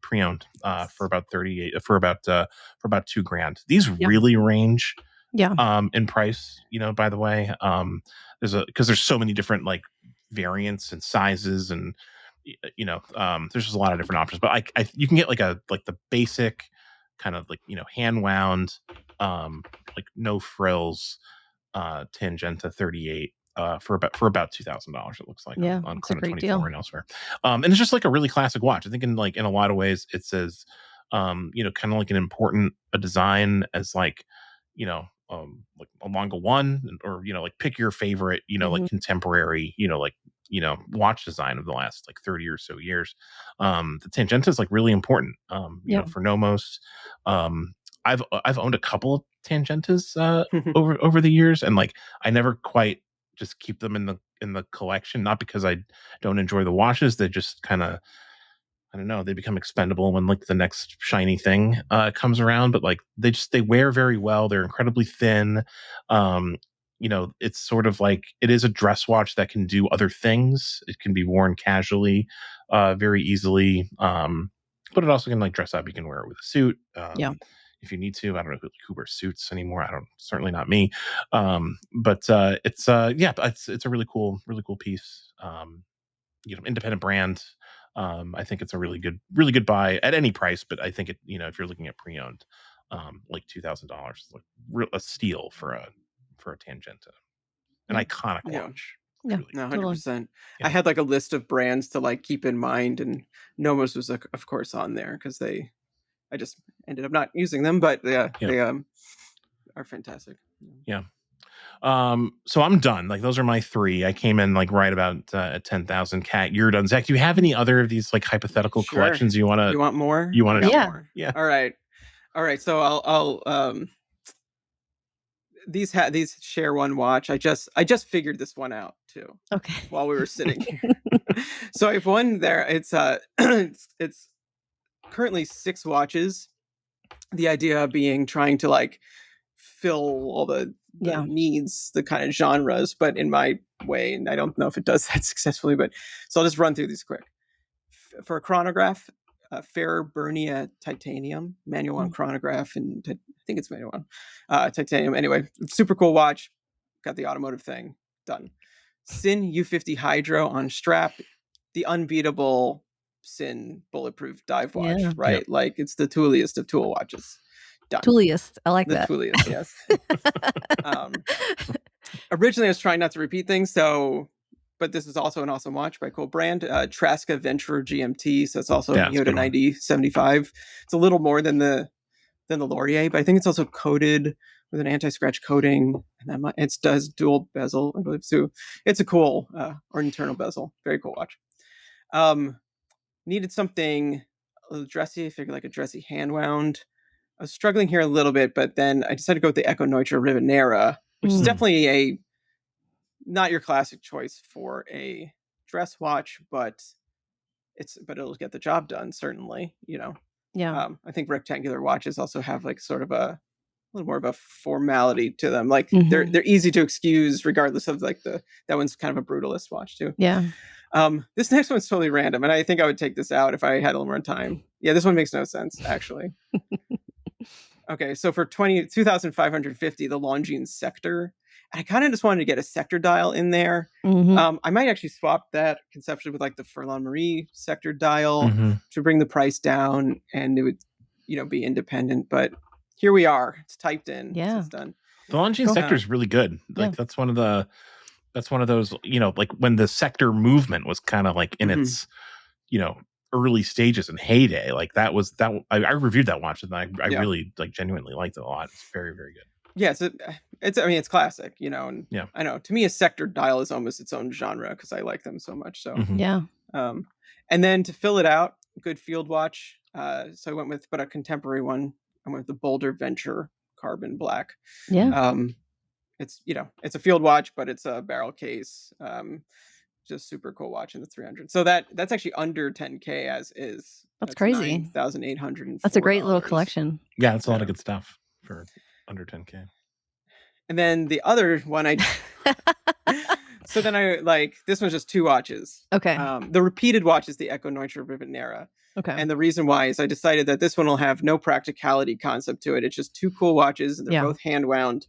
pre-owned for about $2,000. These really range in price, by the way. Because there's so many different like variants and sizes, and there's just a lot of different options, but you can get like the basic kind of like hand wound like no frills Tangenta 38 for about $2,000 it looks like on Chrono 24 and elsewhere. And it's just like a really classic watch. I think in a lot of ways it's as kind of like an important a design as like like a Longa One, or like pick your favorite like contemporary watch design of the last like 30 or so years. The Tangenta is like really important for Nomos. I've owned a couple of Tangentas over the years, and like I never quite just keep them in the collection, not because I don't enjoy the watches. They just kind of, I don't know, they become expendable when like the next shiny thing comes around, but like they wear very well. They're incredibly thin. It's sort of like, it is a dress watch that can do other things. It can be worn casually very easily, but it also can like dress up. You can wear it with a suit if you need to. I don't know who wears suits anymore. Certainly not me. But it's a really cool piece. Independent brand. I think it's a really good buy at any price, but I think it, if you're looking at pre-owned, like $2,000 is like a steal for a Tangenta, an iconic watch. Yeah, really. No, 100%. I had like a list of brands to like keep in mind, and Nomos was of course on there because I just ended up not using them, but they are fantastic. Yeah. So I'm done. Like those are my three. I came in like right about at 10,000. Kat, you're done. Zach, do you have any other of these like hypothetical collections you want to? You want more? You want to? Yeah. All right. So I'll these share one watch. I just figured this one out too. Okay. While we were sitting here. So I have one there. It's it's currently 6 watches. The idea being trying to like fill all the needs, the kind of genres, but in my way, and I don't know if it does that successfully, but so I'll just run through these quick. For a chronograph, Fairburnia titanium, manual one chronograph, and I think it's manual one titanium. Anyway, super cool watch. Got the automotive thing done. Sin U50 Hydro on strap, the unbeatable Sin bulletproof dive watch, right? Yep. Like it's the tooliest of tool watches. Done. Tooliest, I like that. The tooliest, yes. Originally, I was trying not to repeat things, but this is also an awesome watch by a cool brand, Traska Venturer GMT. So it's also Yoda 9075. It's a little more than the Laurier, but I think it's also coated with an anti-scratch coating, and it does dual bezel, I believe. So it's a cool or internal bezel, very cool watch. Needed something a little dressy. I figured like a dressy hand wound. I was struggling here a little bit, but then I decided to go with the Econoitra Rivenera, which is definitely not your classic choice for a dress watch, but it'll get the job done, certainly, Yeah. I think rectangular watches also have like sort of a little more of a formality to them. Like they're easy to excuse regardless of like that one's kind of a brutalist watch too. Yeah. This next one's totally random, and I think I would take this out if I had a little more time. Yeah, this one makes no sense, actually. Okay, so for 2,550, the Longines Sector. I kind of just wanted to get a sector dial in there. I might actually swap that conceptually with like the Furlan Marie sector dial to bring the price down, and it would, be independent. But here we are. It's typed in. Yeah, so it's done. The Longines sector is really good. Like that's one of those, like when the sector movement was kind of like in its, early stages and heyday. Like that I reviewed that watch and I really like genuinely liked it a lot. It's very, very good. Yeah, it's classic, and I know to me a sector dial is almost its own genre because I like them so much. So yeah. And then to fill it out, good field watch. So I went with a contemporary one. I went with the Boulder Venture Carbon Black. Yeah. It's it's a field watch, but it's a barrel case. Just super cool watch in the 300. So that's actually under 10K as is. That's crazy. 9,800. That's a great little collection. Yeah, it's a lot of good stuff for under 10K. And then the other one so then I this one's just two watches. Okay. The repeated watch is the Econoitra Rivenera. Okay. And the reason why is I decided that this one will have no practicality concept to it. It's just two cool watches. They're both hand wound.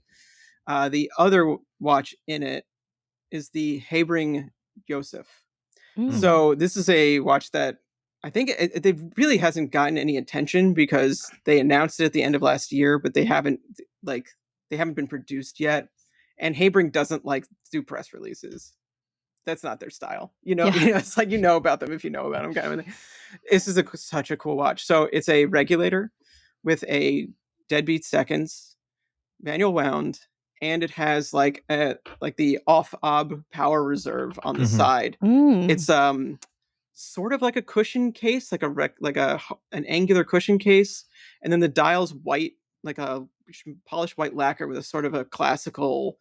The other watch in it is the Hebring Joseph. So this is a watch that I think it really hasn't gotten any attention because they announced it at the end of last year, but they haven't been produced yet. And Hebring doesn't do press releases. That's not their style. It's like about them if you know about them kind of thing. This is such a cool watch. So it's a regulator with a deadbeat seconds, manual wound, and it has the off-ob power reserve on the side. It's sort of like a cushion case, like an angular cushion case, and then the dial's white, like a polished white lacquer with a sort of a classical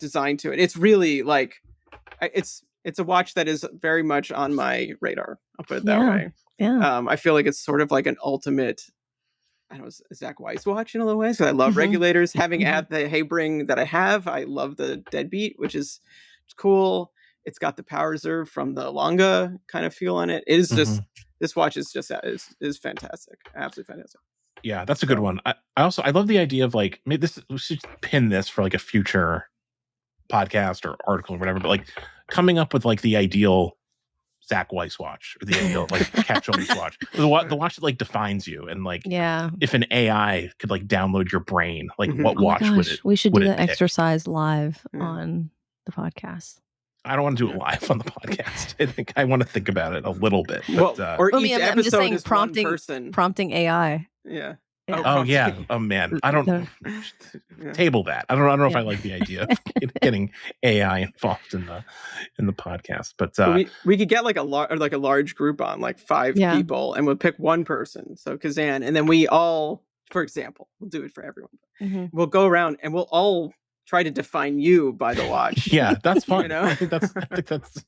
design to it. It's really it's a watch that is very much on my radar. I'll put it that way. Yeah. I feel like it's sort of like an ultimate, I don't know, Zach Weiss watch in a little ways because I love regulators. Having at the Hebring that I have, I love the deadbeat, which is cool. It's got the power reserve from the Longa kind of feel on it. It is just this watch is just is fantastic, absolutely fantastic. Yeah, that's a good one. I love the idea of maybe we should pin this for a future podcast or article or whatever, but coming up with the ideal Zach Weiss watch or the ideal catch-always watch, the watch that defines you, and if an AI could download your brain, what watch would it? We should do that pick? exercise live on the podcast. I don't want to do it live on the podcast. I think I want to think about it a little bit. But, I'm just saying is prompting AI. Yeah. Oh yeah. Oh man. I don't table that. I don't know if I like the idea of getting AI involved in the podcast. But we could get a large group on 5 people, and we'll pick one person. So Kazan, and then we all, for example, we'll do it for everyone. We'll go around and we'll all try to define you by the watch. Yeah, that's fun. I think that's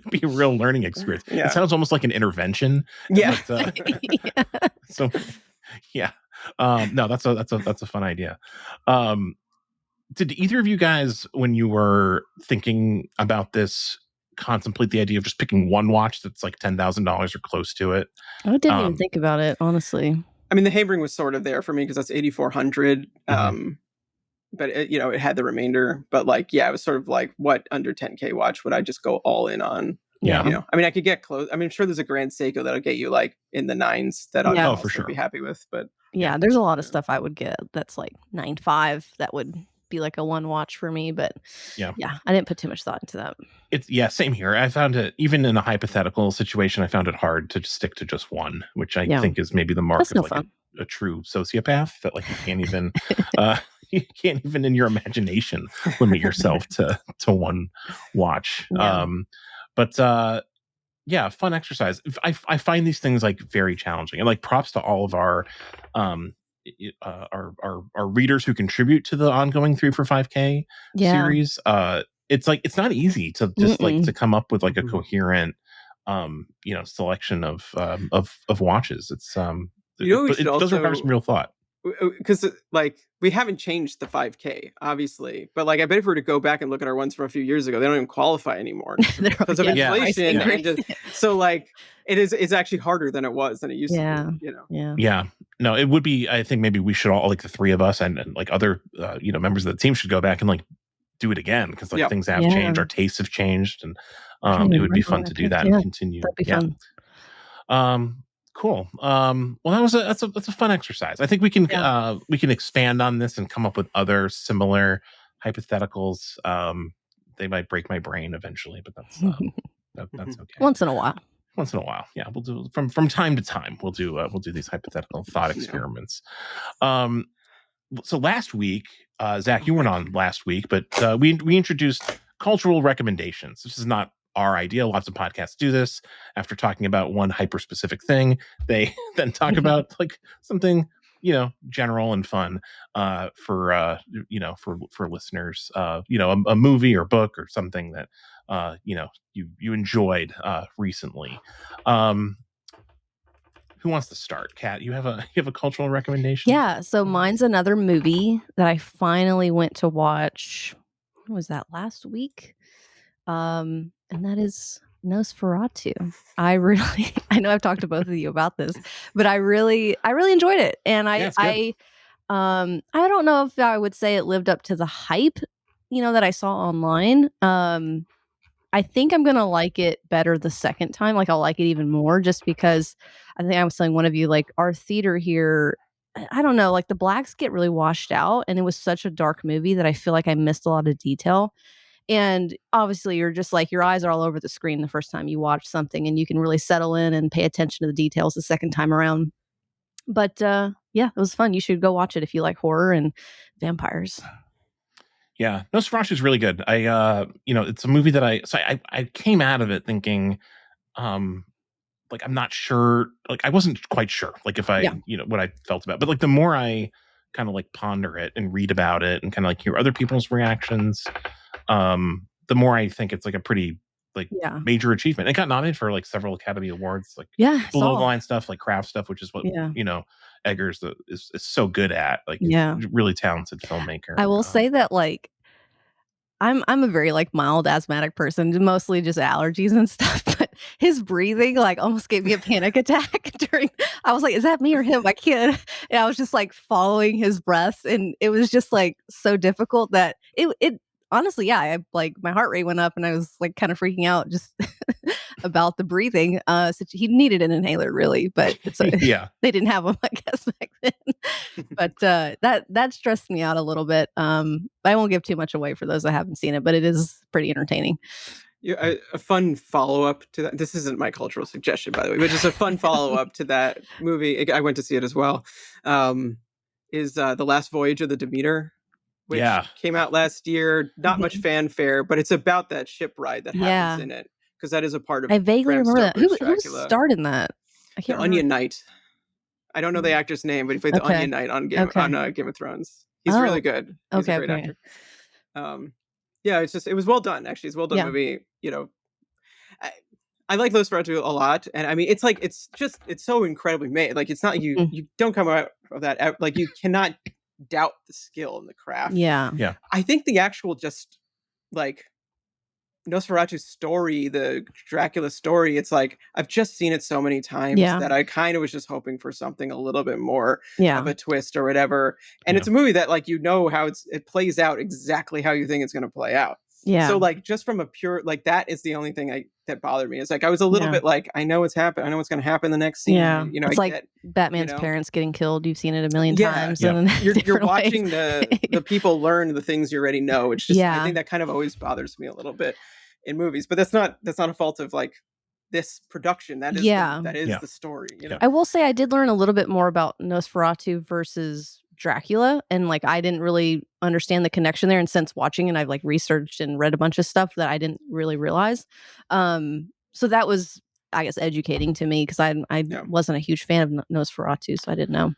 be a real learning experience. Yeah. It sounds almost like an intervention. Yeah. But, so yeah. No, that's a fun idea. Did either of you guys, when you were thinking about this, contemplate the idea of just picking one watch that's $10,000 or close to it? I didn't even think about it, honestly. I mean, the Hebring was sort of there for me because that's 8,400. But it had the remainder. But it was sort of what under 10K watch would I just go all in on? Yeah. I mean, I could get close. I mean, I'm sure there's a Grand Seiko that'll get you in the 9s that I'll for sure be happy with. But there's a lot of stuff I would get that's 9.5 that would be a one watch for me. But I didn't put too much thought into that. Same here. I found it, even in a hypothetical situation, I found it hard to just stick to just one, which I think is maybe the mark of a true sociopath, that you can't even you can't even in your imagination limit yourself to one watch. But fun exercise. I find these things like very challenging, and like props to all of our our readers who contribute to the ongoing 3 for 5K series. It's like it's not easy to just like to come up with like a coherent selection of watches. It's it does require some real thought. Because like we haven't changed the 5K obviously, but like I bet if we were to go back and look at our ones from a few years ago, they don't even qualify anymore because of inflation. And so like it's actually harder than it used to be. No, it would be. I think maybe we should all, like the 3 of us and like other members of the team should go back and like do it again, because like things have changed, our tastes have changed, and it would be fun to do that and continue. That'd be fun. Cool. Well, that's a fun exercise. I think we can expand on this and come up with other similar hypotheticals. They might break my brain eventually, but that's okay. Once in a while, yeah. We'll do from time to time. We'll do these hypothetical thought experiments. So last week, Zach, you weren't on last week, but we introduced cultural recommendations. This is not our idea. Lots of podcasts do this. After talking about one hyper specific thing, they then talk about like something general and fun for listeners. A movie or book or something that you enjoyed recently. Who wants to start? Kat, you have a cultural recommendation? Yeah, so mine's another movie that I finally went to watch. When was that, last week? And that is Nosferatu. I know I've talked to both of you about this, but I really enjoyed it. And I don't know if I would say it lived up to the hype, that I saw online. I think I'm going to like it better the second time. Like I'll like it even more, just because I think I was telling one of you, like our theater here, I don't know, like the blacks get really washed out, and it was such a dark movie that I feel like I missed a lot of detail. And obviously you're just like, your eyes are all over the screen the first time you watch something, and you can really settle in and pay attention to the details the second time around. But it was fun. You should go watch it if you like horror and vampires. Yeah, Nosferatu is really good. It's a movie that I came out of it thinking, like I'm not sure, like I wasn't quite sure, like if I, what I felt about it. But like the more I kind of like ponder it and read about it and kind of like hear other people's reactions, the more I think it's like a pretty like major achievement. It got nominated for like several Academy Awards, like below the line stuff, like craft stuff, which is what Eggers is so good at. Like really talented filmmaker. I will say that like I'm a very like mild asthmatic person, mostly just allergies and stuff. But his breathing like almost gave me a panic attack during. I was like, "Is that me or him?" I can't. And I was just like following his breaths, and it was just like so difficult that it honestly, I like my heart rate went up, and I was like kind of freaking out just about the breathing. So he needed an inhaler, really, but they didn't have them, I guess, back then. But that stressed me out a little bit. I won't give too much away for those that haven't seen it, but it is pretty entertaining. Yeah, a fun follow-up to that. This isn't my cultural suggestion, by the way, but just a fun follow-up to that movie. I went to see it as well. Is The Last Voyage of the Demeter, which came out last year. Not much fanfare, but it's about that ship ride that happens in it, because that is a part of. I vaguely remember that. Who starred in that? I can't remember. Onion Knight. I don't know the actor's name, but he played the Onion Knight on Game of Thrones. He's really good. He's a great actor. It was well done. Actually, it's a well done movie. I like Nosferatu a lot, and I mean, it's so incredibly made. Like, it's not you don't come out of that like you cannot doubt the skill and the craft. Yeah. I think the actual just like Nosferatu's story, the Dracula story, it's like I've just seen it so many times that I kind of was just hoping for something a little bit more of a twist or whatever. And it's a movie that like how it plays out exactly how you think it's going to play out. Yeah. So like just from a pure like that is the only thing that bothered me. It's like I was a little bit like I know what's happened. I know what's going to happen the next scene. Yeah. It's like Batman's parents getting killed. You've seen it a million times. Yeah. You're watching the people learn the things you already know. It's just I think that kind of always bothers me a little bit in movies. But that's not a fault of like this production. That is the story. I will say I did learn a little bit more about Nosferatu versus Dracula, and like I didn't really understand the connection there, and since watching it I've like researched and read a bunch of stuff that I didn't really realize, so that was I guess, educating to me because I wasn't a huge fan of Nosferatu, so I didn't know.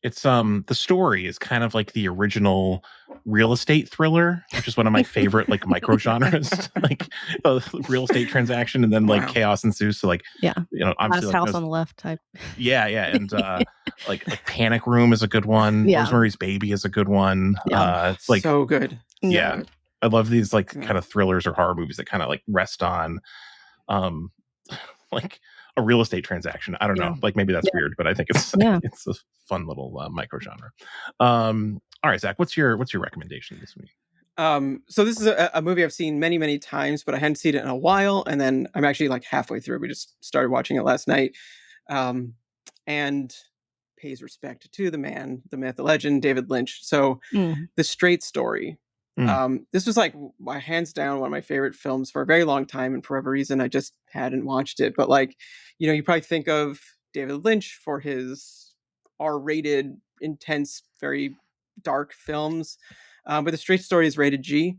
It's the story is kind of like the original real estate thriller, which is one of my favorite like micro genres, like a real estate transaction, and then like chaos ensues. So like, obviously Last like House on the Left type. Yeah, and like Panic Room is a good one. Rosemary's Baby is a good one. It's like so good. Yeah, good. I love these like kind of thrillers or horror movies that kind of like rest on, like a real estate transaction. I don't know, like maybe that's weird, but I think it's it's a fun little micro genre. All right, Zach, what's your recommendation this week? So this is a movie I've seen many, many times, but I hadn't seen it in a while. And then I'm actually like halfway through. We just started watching it last night. And pays respect to the man, the myth, the legend, David Lynch. So The Straight Story. This was like my hands down one of my favorite films for a very long time. And for whatever reason, I just hadn't watched it. But like, you probably think of David Lynch for his R-rated, intense, very dark films. But The Straight Story is rated G.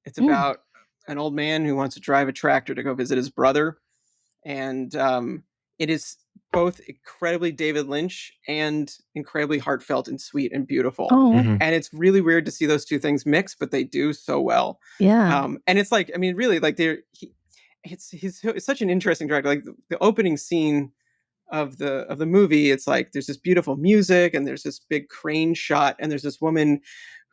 It's about an old man who wants to drive a tractor to go visit his brother. And it is both incredibly David Lynch and incredibly heartfelt and sweet and beautiful. And it's really weird to see those two things mix, but they do so well. Yeah. And it's like, I mean, really, like he's such an interesting director. Like the opening scene of the movie, it's like there's this beautiful music and there's this big crane shot and there's this woman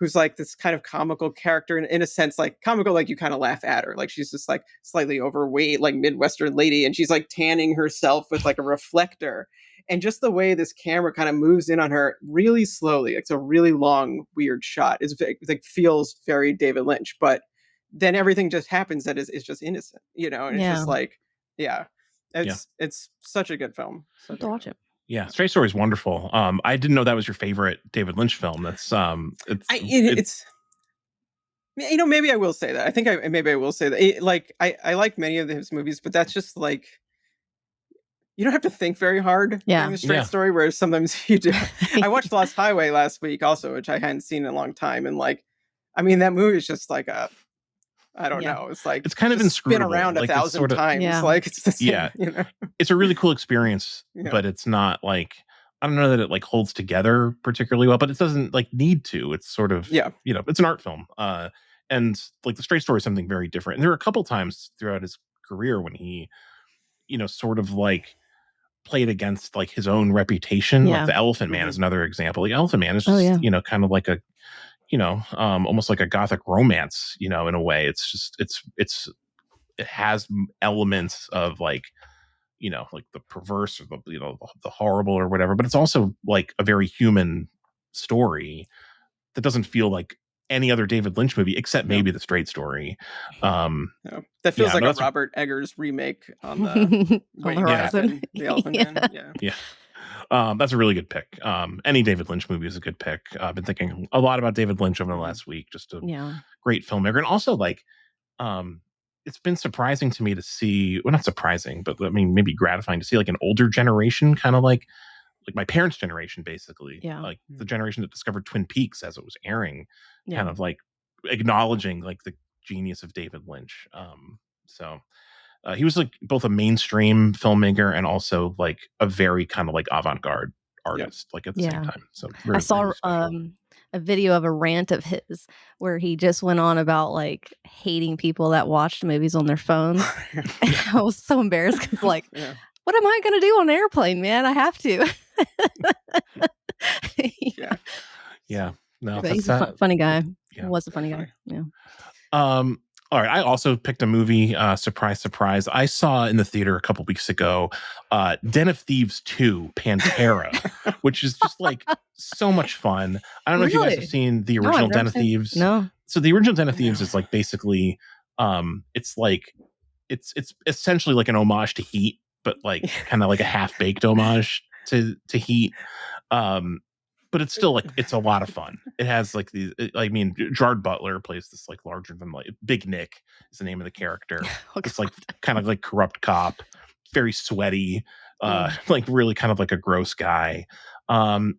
who's like this kind of comical character in a sense, like comical, like you kind of laugh at her. Like she's just like slightly overweight, like Midwestern lady. And she's like tanning herself with like a reflector. And just the way this camera kind of moves in on her really slowly, it's a really long, weird shot. It like feels very David Lynch, but then everything just happens that is just innocent, and it's just like, it's such a good film. So to watch it. Yeah, Straight Story is wonderful. I didn't know that was your favorite David Lynch film. That's it's maybe I will say that. I think maybe I will say that. I like many of his movies, but that's just like you don't have to think very hard during The Straight Story, whereas sometimes you do. I watched Lost Highway last week also, which I hadn't seen in a long time, and like, I mean, that movie is just like I don't know. It's like it's kind of inscrutable. Spin around like 1,000 times. Like it's the same, It's a really cool experience, but it's not like I don't know that it like holds together particularly well, but it doesn't like need to. It's sort of it's an art film. And like The Straight Story is something very different. And there were a couple times throughout his career when he, sort of like played against like his own reputation. Like The Elephant Man is another example. Like Elephant Man is just, kind of like a almost like a gothic romance, in a way. It's just, it has elements of like, like the perverse or the horrible or whatever, but it's also like a very human story that doesn't feel like any other David Lynch movie except maybe The Straight Story. That feels like a Robert Eggers remake on the horizon. The Elephant Man. That's a really good pick. Any David Lynch movie is a good pick. I've been thinking a lot about David Lynch over the last week. Just a great filmmaker. And also like, it's been surprising to me to see, well, not surprising, but I mean, maybe gratifying to see like an older generation, kind of like my parents' generation, basically, like the generation that discovered Twin Peaks as it was airing, kind of like acknowledging like the genius of David Lynch. So he was like both a mainstream filmmaker and also like a very kind of like avant-garde artist, like at the same time. So I saw a video of a rant of his where he just went on about like hating people that watched movies on their phones. And I was so embarrassed because like, what am I going to do on an airplane, man? I have to. No, he's a funny guy. He was a funny guy. All right, I also picked a movie. Surprise, surprise! I saw in the theater a couple weeks ago, Den of Thieves 2: Pantera, which is just like so much fun. I don't know if you guys have seen the original Den of Thieves. No. So the original Den of Thieves is like basically, it's like it's essentially like an homage to Heat, but like kind of like a half-baked homage to Heat. But it's still like it's a lot of fun. It has like these. I mean, Gerard Butler plays this like larger than life. Big Nick is the name of the character. It's like kind of like corrupt cop, very sweaty, like really kind of like a gross guy. And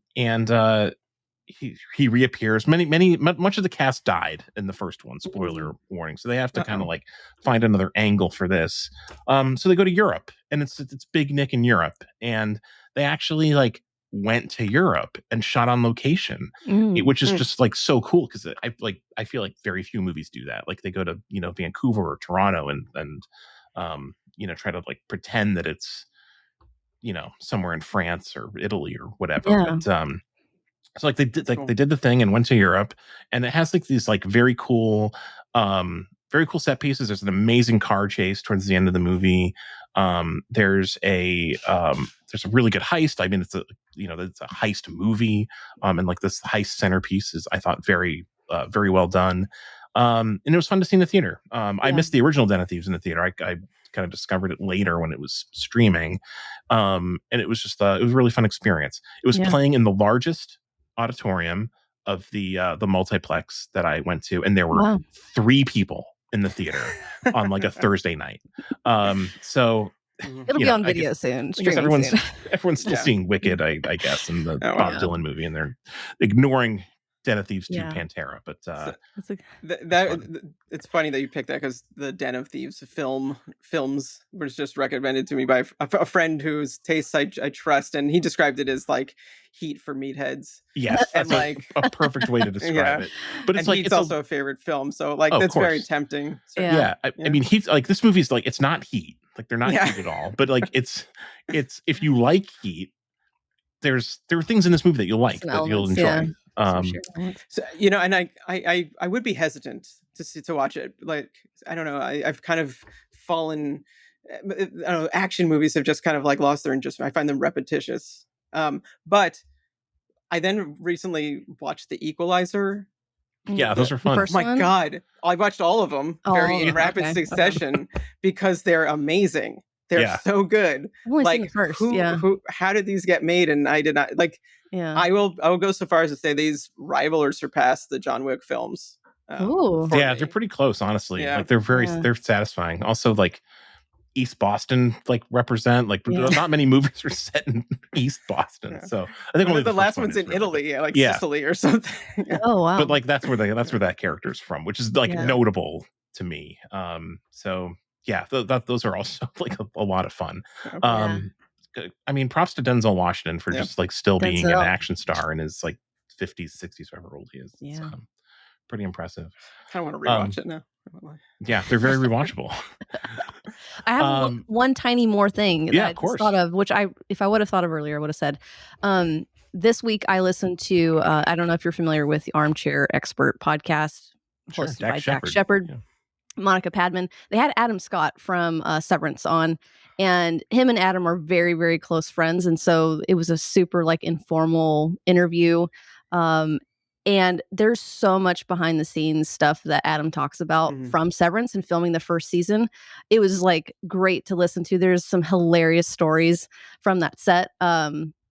he reappears. Much of the cast died in the first one. Spoiler warning. So they have to kind of like find another angle for this. So they go to Europe and it's Big Nick in Europe, and they actually like went to Europe and shot on location, which is just like so cool because I feel like very few movies do that. Like they go to Vancouver or Toronto and try to like pretend that it's somewhere in France or Italy or whatever. Yeah. But so like they did the thing and went to Europe, and it has like these like very cool set pieces. There's an amazing car chase towards the end of the movie. There's a really good heist. I mean, it's a heist movie. And like this heist centerpiece is, I thought, very well done. And it was fun to see in the theater. I missed the original Den of Thieves in the theater. I kind of discovered it later when it was streaming. And it was just it was a really fun experience. It was playing in the largest auditorium of the multiplex that I went to, and there were 3 people in the theater on like a Thursday night. So it'll be on video soon. I guess everyone's still seeing Wicked, I guess, in the Bob Dylan movie, and they're ignoring Den of Thieves 2 Pantera. But it's funny that you picked that, because the Den of Thieves films was just recommended to me by a friend whose tastes I trust, and he described it as like Heat for meatheads. Yes, that's like a perfect way to describe it. But it's Heat's also a favorite film, so like that's very tempting. So, I mean, Heat's like, this movie's like, it's not Heat, like they're not Heat at all, but like it's if you like Heat, there are things in this movie that you'll like, that you'll enjoy. So, and I would be hesitant to watch it. Like, I don't know, I've kind of fallen. I don't know, action movies have just kind of like lost their interest. I find them repetitious. But I then recently watched The Equalizer. Yeah, those are fun. Oh my God, I watched all of them in rapid succession because they're amazing. They're so good. Like, how did these get made? And I did not like. Yeah, I will go so far as to say these rival or surpass the John Wick films. They're pretty close, honestly. Yeah. Like they're satisfying. Also, like East Boston, like represent, like not many movies are set in East Boston. So I think only the last one's in Italy, like Sicily or something. Oh wow! But like that's where that character's from, which is like notable to me. So yeah, those are also like a lot of fun. I mean, props to Denzel Washington for just like still being an action star in his like 50s, 60s, whatever old he is. Yeah. It's pretty impressive. I want to rewatch it now. Yeah, they're very rewatchable. I have one tiny more thing that I just thought of, which if I would have thought of earlier, I would have said. This week I listened to, I don't know if you're familiar with the Armchair Expert podcast hosted by Jack Shepard. Yeah. Monica Padman. They had Adam Scott from Severance on, and him and Adam are very, very close friends. And so it was a super like informal interview. And there's so much behind the scenes stuff that Adam talks about from Severance and filming the first season. It was like great to listen to. There's some hilarious stories from that set.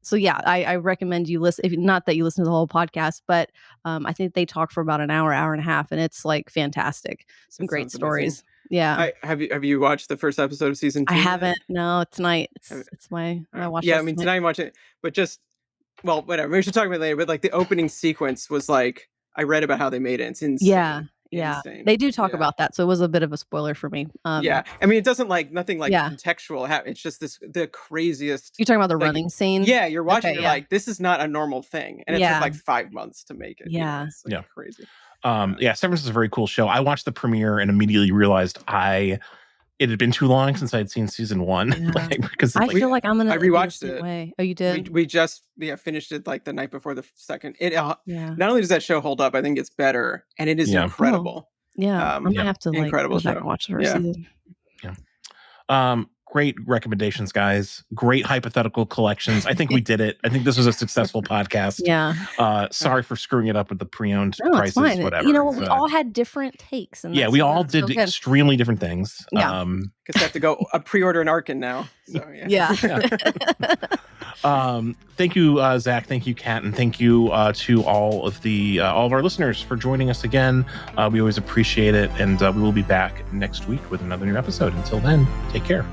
So yeah, I recommend you listen. Not that you listen to the whole podcast, but I think they talk for about an hour and a half, and it's like fantastic. Some great stories. Amazing. Yeah. Have you watched the first episode of season 2? I haven't. No, tonight. It's my watch. Yeah, I mean tonight I'm watching it, but just whatever. We should talk about it later. But like the opening sequence was like, I read about how they made it. It's insane. Yeah, they do talk about that, so it was a bit of a spoiler for me. I mean, it doesn't like nothing like contextual. It's just the craziest. You're talking about the running scene. Yeah, you're watching. You're like, this is not a normal thing, and it took like 5 months to make it. Yeah, it's like crazy. Severance is a very cool show. I watched the premiere and immediately realized it had been too long since I had seen season 1. Because I feel like I'm gonna. I rewatched it. Oh, you did? We just finished it like the night before the second. It not only does that show hold up, I think it's better, and it is incredible. Yeah, I'm gonna have to like incredible go back and watch the first season. Yeah. Great recommendations, guys. Great hypothetical collections. I think we did it. I think this was a successful podcast. Yeah. Sorry for screwing it up with the pre-owned prices, it's fine. whatever. You know, we all had different takes. And we all did extremely different things. Yeah. Because I have to go pre-order an Arkin now. So yeah. Thank you, Zach. Thank you, Kat, and thank you to all of our listeners for joining us again. We always appreciate it, and we will be back next week with another new episode. Until then, take care.